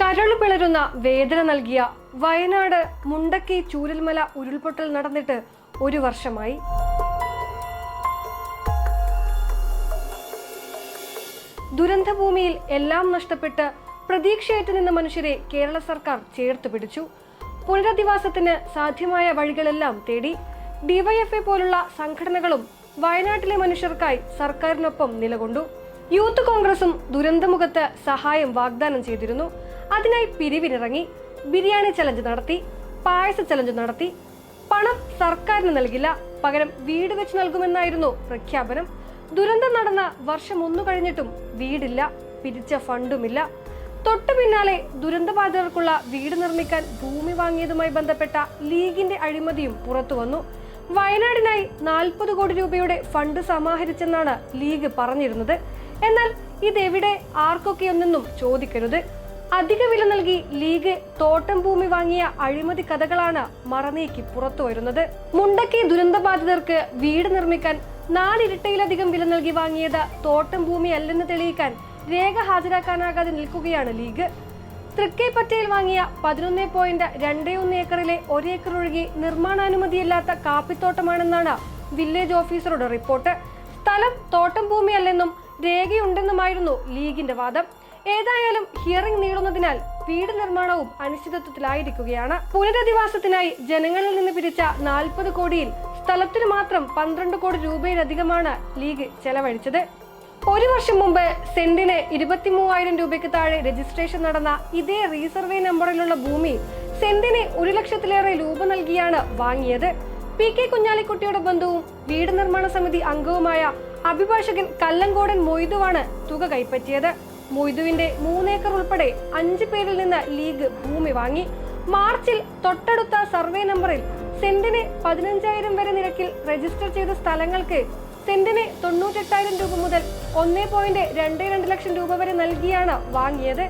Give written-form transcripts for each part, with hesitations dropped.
കരളു പിളരുന്ന വേദന നൽകിയ വയനാട് മുണ്ടക്കി ചൂരൽമല ഉരുൾപൊട്ടൽ നടന്നിട്ട് 1 വർഷമായി. ദുരന്തഭൂമിയിൽ എല്ലാം നഷ്ടപ്പെട്ട് പ്രതീക്ഷയേറ്റ് നിന്ന മനുഷ്യരെ കേരള സർക്കാർ ചേർത്ത് പിടിച്ചു. പുനരധിവാസത്തിന് സാധ്യമായ വഴികളെല്ലാം തേടി. ഡിവൈഎഫ്ഐ പോലുള്ള സംഘടനകളും വയനാട്ടിലെ മനുഷ്യർക്കായി സർക്കാരിനൊപ്പം നിലകൊണ്ടു. യൂത്ത് കോൺഗ്രസും ദുരന്തമുഖത്ത് സഹായം വാഗ്ദാനം ചെയ്തിരുന്നു. അതിനായി പിരിവിനിറങ്ങി. ബിരിയാണി ചലഞ്ച് നടത്തി, പായസ ചലഞ്ച് നടത്തി. പണം സർക്കാരിന് നൽകില്ല, പകരം വീട് വെച്ച് നൽകുമെന്നായിരുന്നു പ്രഖ്യാപനം. ദുരന്തം നടന്ന വർഷം 1 കഴിഞ്ഞിട്ടും വീടില്ല, പിരിച്ച ഫണ്ടുമില്ല. തൊട്ടു പിന്നാലെ ദുരന്തബാധിതർക്കുള്ള വീട് നിർമ്മിക്കാൻ ഭൂമി വാങ്ങിയതുമായി ബന്ധപ്പെട്ട ലീഗിന്റെ അഴിമതിയും പുറത്തുവന്നു. വയനാടിനായി 40 കോടി രൂപയുടെ ഫണ്ട് സമാഹരിച്ചെന്നാണ് ലീഗ് പറഞ്ഞിരുന്നത്. എന്നാൽ ഇതെവിടെ, ആർക്കൊക്കെയൊന്നെന്നും ചോദിക്കരുത്. അധിക വില നൽകി ലീഗ് തോട്ടം ഭൂമി വാങ്ങിയ അഴിമതി കഥകളാണ് മറനീക്കി പുറത്തു വരുന്നത്. മുണ്ടക്കി ദുരന്തബാധിതർക്ക് വീട് നിർമ്മിക്കാൻ 4 ഇരട്ടിയിലധികം വില നൽകി വാങ്ങിയത് തോട്ടം ഭൂമി അല്ലെന്ന് തെളിയിക്കാൻ രേഖ ഹാജരാക്കാനാകാതെ നിൽക്കുകയാണ് ലീഗ്. തൃക്കൈപ്പറ്റയിൽ വാങ്ങിയ 11.21 ഏക്കറിലെ 1 ഏക്കർ ഒഴികെ നിർമ്മാണാനുമതിയില്ലാത്ത കാപ്പിത്തോട്ടമാണെന്നാണ് വില്ലേജ് ഓഫീസറുടെ റിപ്പോർട്ട്. സ്ഥലം തോട്ടം ഭൂമിയല്ലെന്നും രേഖയുണ്ടെന്നുമായിരുന്നു ലീഗിന്റെ വാദം. ഏതായാലും ഹിയറിംഗ് നീളുന്നതിനാൽ വീട് നിർമ്മാണവും അനിശ്ചിതത്വത്തിലായിരിക്കുകയാണ്. പുനരധിവാസത്തിനായി ജനങ്ങളിൽ നിന്ന് പിരിച്ച 40 കോടിയിൽ സ്ഥലത്തിന് മാത്രം 12 കോടി രൂപയിലധികമാണ് ലീഗ് ചെലവഴിച്ചത്. 1 വർഷം മുമ്പ് സെന്റിന് 23,000 രൂപയ്ക്ക് താഴെ രജിസ്ട്രേഷൻ നടന്ന ഇതേ റീസർവേ നമ്പറിലുള്ള ഭൂമി സെന്റിന് 1 ലക്ഷത്തിലേറെ രൂപ നൽകിയാണ് വാങ്ങിയത്. PK കുഞ്ഞാലിക്കുട്ടിയുടെ ബന്ധുവും വീട് നിർമ്മാണ സമിതി അംഗവുമായ അഭിഭാഷകൻ കല്ലങ്കോടൻ മൊയ്തുവാണ് തുക കൈപ്പറ്റിയത്. മൊയ്തുവിന്റെ 3 ഏക്കർ ഉൾപ്പെടെ 5 പേരിൽ നിന്ന് ലീഗ് ഭൂമി വാങ്ങി. മാർച്ചിൽ തൊട്ടടുത്ത സർവേ നമ്പറിൽ സെന്റിന് 15,000 വരെ നിരക്കിൽ രജിസ്റ്റർ ചെയ്ത സ്ഥലങ്ങൾക്ക് സെന്റിന് 98,000 രൂപ മുതൽ 1.22 ലക്ഷം രൂപ വരെ നൽകിയാണ് വാങ്ങിയത്.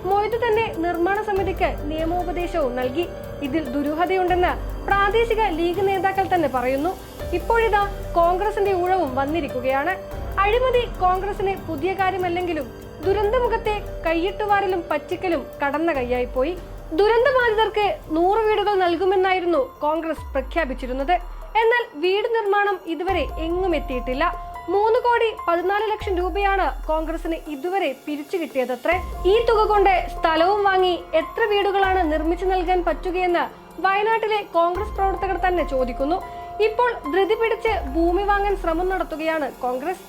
മൊയ്തു തന്നെ നിർമ്മാണ സമിതിക്ക് നിയമോപദേശവും നൽകി. ഇതിൽ ദുരൂഹതയുണ്ടെന്ന് പ്രാദേശിക ലീഗ് നേതാക്കൾ തന്നെ പറയുന്നു. ഇപ്പോഴിതാ കോൺഗ്രസിന്റെ ഊഴവും വന്നിരിക്കുകയാണ്. അഴിമതി കോൺഗ്രസിന് പുതിയ കാര്യമല്ലെങ്കിലും ദുരന്തമുഖത്തെ കൈയിട്ടുവാരലും പറ്റിക്കലും കടന്ന കൈയായിപ്പോയി. ദുരന്തബാധിതർക്ക് 100 വീടുകൾ നൽകുമെന്നായിരുന്നു കോൺഗ്രസ് പ്രഖ്യാപിച്ചിരുന്നത്. എന്നാൽ വീട് നിർമ്മാണം ഇതുവരെ എങ്ങും എത്തിയിട്ടില്ല. 3,14 ലക്ഷം രൂപയാണ് കോൺഗ്രസിന് ഇതുവരെ പിരിച്ചു കിട്ടിയതത്രേ. ഈ തുക കൊണ്ട് സ്ഥലവും വാങ്ങി എത്ര വീടുകളാണ് നിർമ്മിച്ചു നൽകാൻ പറ്റുകയെന്ന് വയനാട്ടിലെ കോൺഗ്രസ് പ്രവർത്തകർ തന്നെ ചോദിക്കുന്നു. ഇപ്പോൾ ധൃതി പിടിച്ച് ഭൂമി വാങ്ങാൻ ശ്രമം നടത്തുകയാണ് കോൺഗ്രസ്.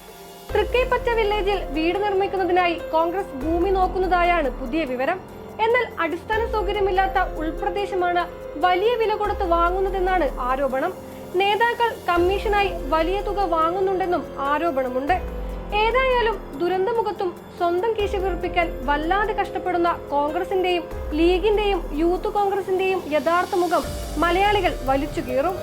തൃക്കൈപ്പറ്റ വില്ലേജിൽ വീട് നിർമ്മിക്കുന്നതിനായി കോൺഗ്രസ് ഭൂമി നോക്കുന്നതായാണ് പുതിയ വിവരം. എന്നാൽ അടിസ്ഥാന സൗകര്യമില്ലാത്ത ഉൾപ്രദേശമാണ് വലിയ വില കൊടുത്ത് വാങ്ങുന്നതെന്നാണ് ആരോപണം. നേതാക്കൾ കമ്മീഷനായി വലിയ തുക വാങ്ങുന്നുണ്ടെന്നും ആരോപണമുണ്ട്. ഏതായാലും ദുരന്തമുഖത്തും സ്വന്തം കീശ വീർപ്പിക്കാൻ വല്ലാതെ കഷ്ടപ്പെടുന്ന കോൺഗ്രസിന്റെയും ലീഗിന്റെയും യൂത്ത് കോൺഗ്രസിന്റെയും യഥാർത്ഥ മുഖം മലയാളികൾ വലിച്ചു കീറും.